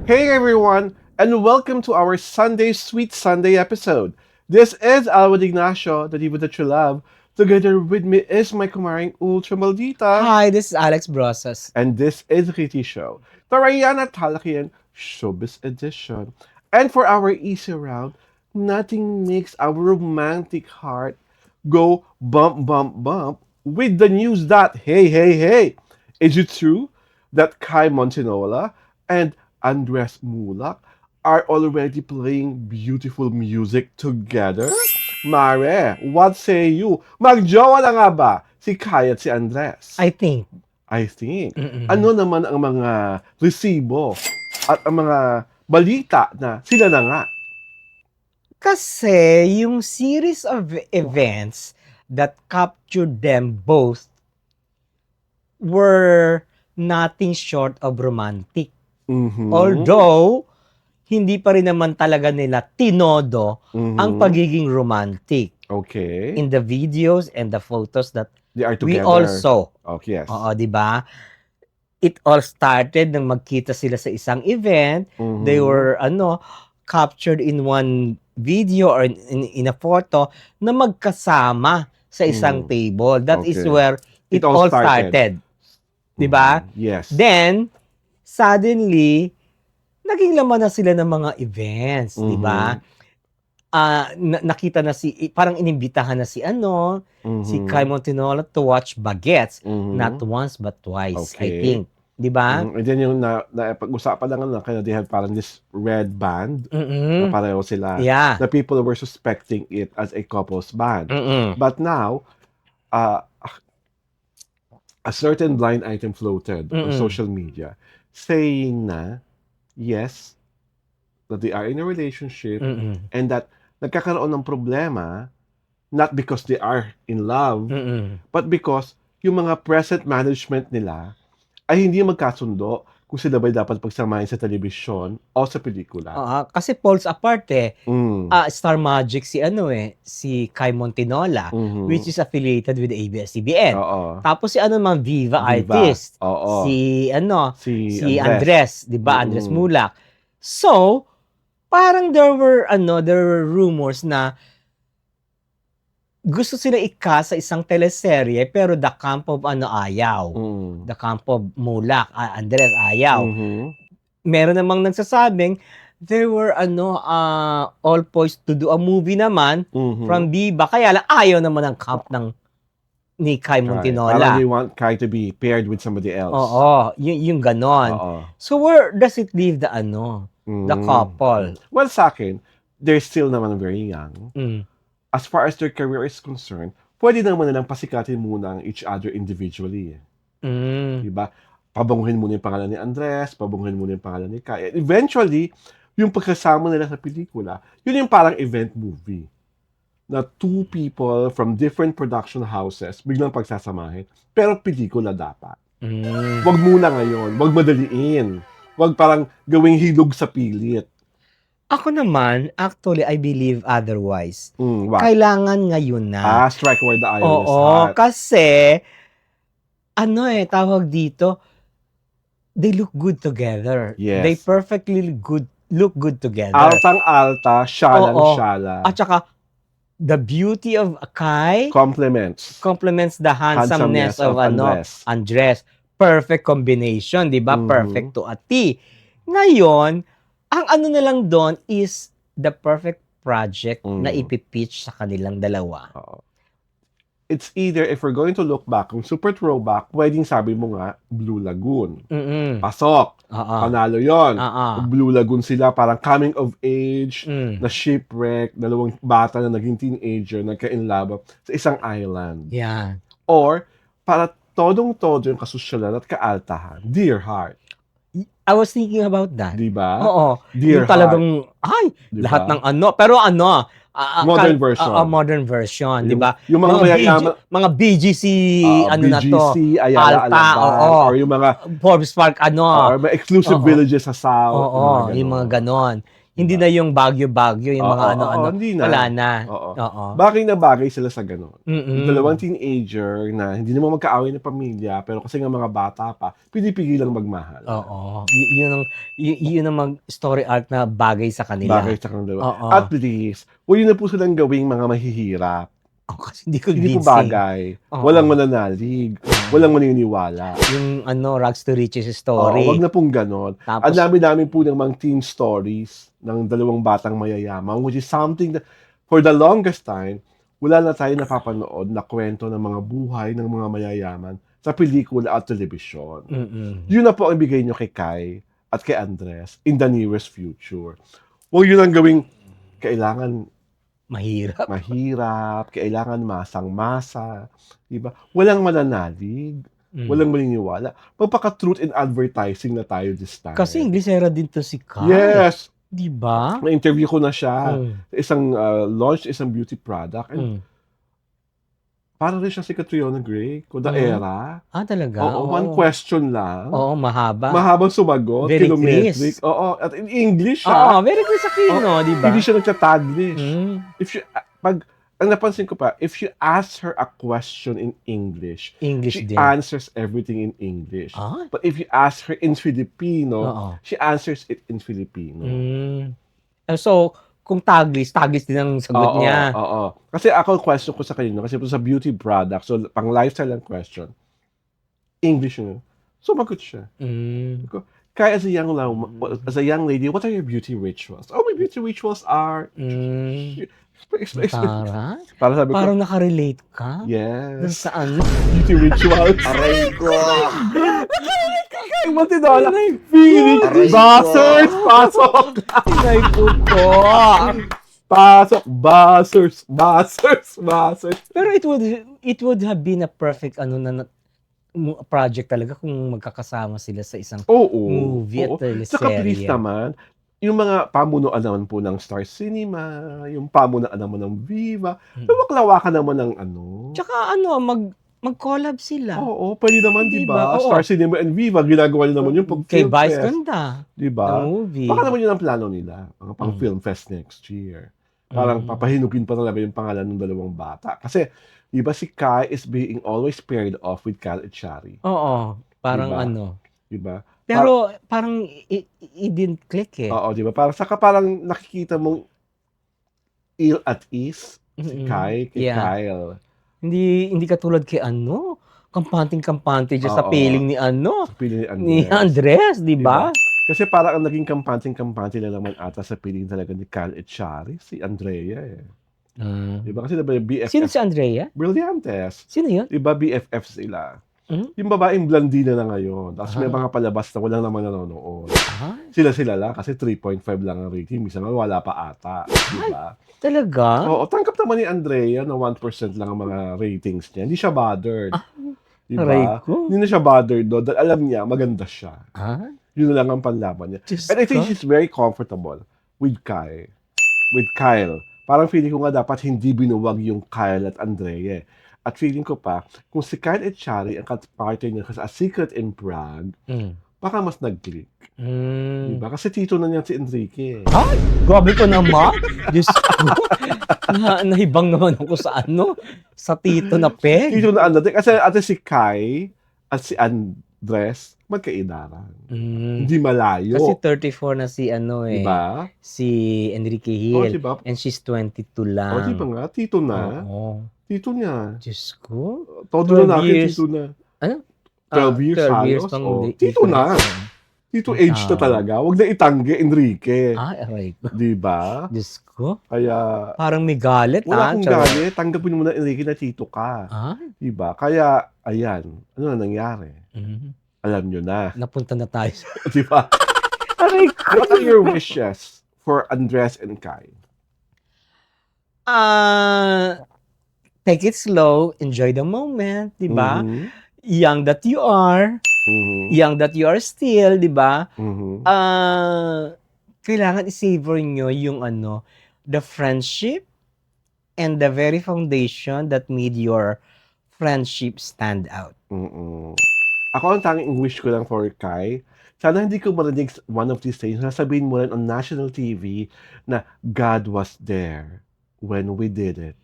Hey everyone, and welcome to our Sunday Sweet Sunday episode. This is Alwad Ignacio, the diva that you love. Together with me is my kumaring Ultra Maldita, Hi, this is Alex Brosas. and this is Riti Show, Tarayan at Halakian Showbiz Edition. And for our easy round, nothing makes our romantic heart go bump, bump, bump with the news that, hey, is it true that Kai Montinola and Andres Mulak are already playing beautiful music together? Mare, what say you? Magjowa na nga ba si Kai at si Andres? I think. I think. Mm-mm. Ano naman ang mga resibo at ang mga balita na sila na nga? Kasi yung series of events that captured them both were nothing short of romantic. Mhm. Although, hindi pa rin naman talaga nila tinodo ang Mhm. pagiging romantic Okay. in the videos and the photos that They are we together. all saw. Okay, yes. Oo, di ba? It all started nang magkita sila sa isang event. Mhm. They were captured in one video or in a photo na magkasama sa isang table. That is Okay. where it all started. Di ba? Yes. Then, suddenly, naging laman na sila ng mga events, di ba? Nakita na parang inimbitahan na si si Kai Montinola to watch Bagets, not once but twice, I Okay. think. Di ba? And then yung pag-usapan lang na kaya they had parang this red band na Mm-mm. pareho sila. Yeah. The people were suspecting it as a couple's band. Mm-mm. But now, a certain blind item floated on Mm-mm. social media saying na, yes, that they are in a relationship Mm-mm. and that nagkakaroon ng problema not because they are in love, Mm-mm. but because yung mga present management nila ay hindi magkasundo kung sila ba dapat pagsamahin sa telebisyon o sa pelikula. Kasi falls apart Mm. Star Magic si Kai Montinola, Mhm. which is affiliated with ABS-CBN. Oo. Tapos si mga Viva Viva. artist. Oo. Si Si Andres, 'di ba? Andres Mm-mm. Mulak. So, parang there were rumors na gusto sila sa isang teleserye pero the camp of ayaw. Mm. The camp of Mulak, Andres ayaw. Mhm. Meron namang nagsasabing there were all poised to do a movie naman Mhm. from Viva, kaya lang ayaw naman ng camp ni Kai Parang Montinola. they want Kai to be paired with somebody else. Oo, yung ganon. Oo. So where does it leave the the Mm. couple? Well, sa akin, they're still naman very young. Mm. As far as their career is concerned, pwede naman nilang pasikatin muna ang each other individually. Mm. Diba? Pabanguhin muna yung pangalan ni Andres, pabanguhin muna yung pangalan ni Kai. And eventually, yung pagkasama nila sa pelikula, yun yung parang event movie. Na two people from different production houses biglang pagsasamahin. Pero pelikula dapat. Mm. Wag muna ngayon. Wag madaliin. Wag parang gawing hilog sa pilit. Ako naman, actually, I believe otherwise. What? Kailangan ngayon na. Strike where the iron is Oo, hot. kasi tawag dito, they look good together. Yes. They perfectly look good together. Altang-alta, syalang-syala. At saka, the beauty of Kai Compliments the handsomeness of Andres. Perfect combination, di ba? Mhm. Perfect to a T. Ngayon, ang na lang doon is the perfect project na ipipitch sa kanilang dalawa. It's either, if we're going to look back, kung super throwback, pwedeng sabi mo nga, Blue Lagoon. Mm-mm. Pasok. Oo. Panalo yon. Oo. Blue Lagoon sila, parang coming of age, Mm. na shipwreck, dalawang bata na naging teenager, nagka-inlove sa isang island. Yeah. Or, para todong-todo yung kasusyalan at kaaltahan, Dear Heart. I was thinking about that. Diba? Oo. Dear Yung talagang, Diba? lahat ng pero Modern version. Modern version, di ba? Yung mga mayayaman, Mga BGC, na to. BGC, Ayala Alta, Alaban, oo. or yung mga Forbes Park, or may exclusive Oo. villages sa South. Oo, yung mga ganon. Hindi Diba? na yung Baguio-Baguio, yung mga Oo, ano-ano, hindi na. wala na. Oo. Oo. Bagay na bagay sila sa gano'n. Yung dalawang Mm. teenager na hindi naman magkaaway na pamilya, pero kasi nga mga bata pa, pinipigilang magmahal. Oo. Yun ang story arc na bagay sa kanila. Bagay sa kanilang dalawa. At Oo. least, huwag niyo na po silang gawing mga mahihirap. Kasi hindi Hindi po convincing. bagay. Oo. Walang mananalig. Walang maniniwala. Yung rags to riches Oo, wag story. na pong gano'n. Ang Tapos, dami-dami po ng mga teen stories ng dalawang batang mayayaman, which is something that, for the longest time, wala na tayo napapanood na kwento ng mga buhay ng mga mayayaman sa pelikula at telebisyon. Yun na po ang ibigay nyo kay Kai at kay Andres in the nearest future. Huwag yun ang gawing kailangan mahirap. kailangan masang-masa, di ba? Walang mananalig, walang maniniwala. Magpaka-truth in advertising na tayo this time. Kasi Inglesera din to si Kai. Yes! Di ba? Na-interview ko na siya. Mm. Isang launch, isang beauty product. And parang rin siya si Catriona Gray, Kuda Era. Talaga? Oo, one question lang. Oo, mahaba. Mahabang sumagot, Very kilometric. crisp. Oo, at in English Oo, siya. very crisp sa Kino, di ba? Hindi siya nagtataglish. Mm. Ang napansin ko pa, if you ask her a question in English, English she din. answers everything in English. Ah? But if you ask her in Filipino, Oo. she answers it in Filipino. So, kung Taglish din ang sagot niya. Oo. Kasi ako, question ko sa kanina, kasi sa beauty product, so pang lifestyle ang question, English yun. Sumagot siya. Kaya as a young lady, what are your beauty rituals? Oh, my beauty rituals are... Para sabi ko, Parang nakarelate ka? Dun yes. sa ano? Beauty rituals. Aray ko! Matinola. Feeling. Aray ko. Buzzers! Pasok! Tinay ko po. Pasok! Buzzers! Pero it would have been a perfect project talaga kung magkakasama sila sa isang movie at teleserye. Saka please naman, yung mga pamunuan naman po ng Star Cinema, yung pamunuan naman ng Viva, lawakan naman ng ano. Tsaka mag-collab sila. Oo, pwede naman, di ba? Oo. Star Cinema and Viva, ginagawa nila naman yung pag Kay film Vice fest. Ganda. Di ba? Na movie. Baka naman yun ang plano nila, ang pang film fest next year. Parang papahinugin pa talaga yung pangalan ng dalawang bata. Kasi, di ba si Kai is being always paired off with Kyle Echari. Oo. Parang Diba? Di ba? Pero parang it didn't click eh. Oo, di ba? Parang nakikita mong ill at ease si Kai kay Yeah. Kyle. Hindi katulad kay kampanting-kampante siya sa Oo. piling ni Pili ni Andres, di ba? Kasi parang ang naging kampante na naman ata sa piling talaga ni Kyle Echari, si Andrea eh. Di ba? Kasi diba yung BFF? Sino si Andrea? Brillantes. Sino yun? Di ba BFF sila? Yung babaeng blandina na ngayon. Tapos may mga palabas na walang naman nanonood. Sila lang kasi 3.5 lang ang rating. Minsan nga wala pa ata. Di ba? Talaga? Oo, tangkap naman ni Andrea na 1% lang ang mga ratings niya. Hindi siya bothered. Di Aray ba? ko. Hindi na siya bothered do dahil alam niya maganda siya. Yun na lang ang panlaban niya. Diyos And I think ko. she's very comfortable with Kyle. Parang feeling ko nga dapat hindi binuwag yung Kyle at Andrea. At feeling ko pa, kung si Kyle Echari ang partner niya sa A Secret in Prague, baka mas nag-click. Diba? Kasi tito na niya si Enrique. Ay, grabe ko naman. Diyos ko. Nahibang naman ako sa sa tito na peg. Tito na ano. Kasi ate si Kai at si Andres, magkaidaran. Hindi malayo. Kasi 34 na si Diba? si Enrique Hill. Diba? And she's 22 lang. Diba nga? Tito na. Oo. Tito niya. Diyos ko. Todo 12 na natin, years. tito na. Ano? 12 years 12 years halos. pang Tito na. difference. Tito age na talaga. Huwag na itanggi, Enrique. Aray ko. Diba? Diyos ko. Kaya, Parang may galit, wala akong Charot. galit. Tanggapin mo na, Enrique, na tito ka. Diba? Kaya, ayan. Ano na nangyari? Alam nyo na. Napunta na tayo. Diba? Aray ko. What are your wishes for Andres and Kai? Take it slow, enjoy the moment, 'di ba? Mhm. Young that you are, Mhm. young that you are still, 'di ba? Mhm. Kailangan i-savor nyo yung the friendship and the very foundation that made your friendship stand out. Ako, ang tanging wish ko lang for Kai, Sana hindi ko marinig one of these days na sabihin mo rin on national TV na God was there when we did it.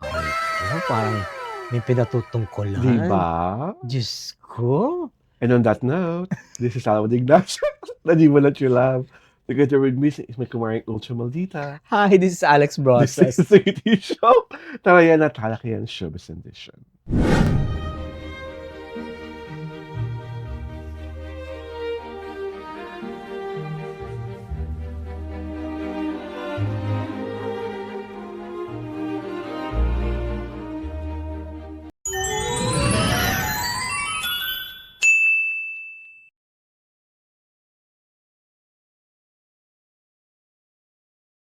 Ay, parang may pinatutungkulan. Di ba? Diyos ko. And on that note, this is Alan Ignacio. Naniwalat your love. Together with me is my kumaring Ultra Maldita. Hi, this is Alex This Brosas. is the Show. Tara yan at Halakihan Showbiz Edition.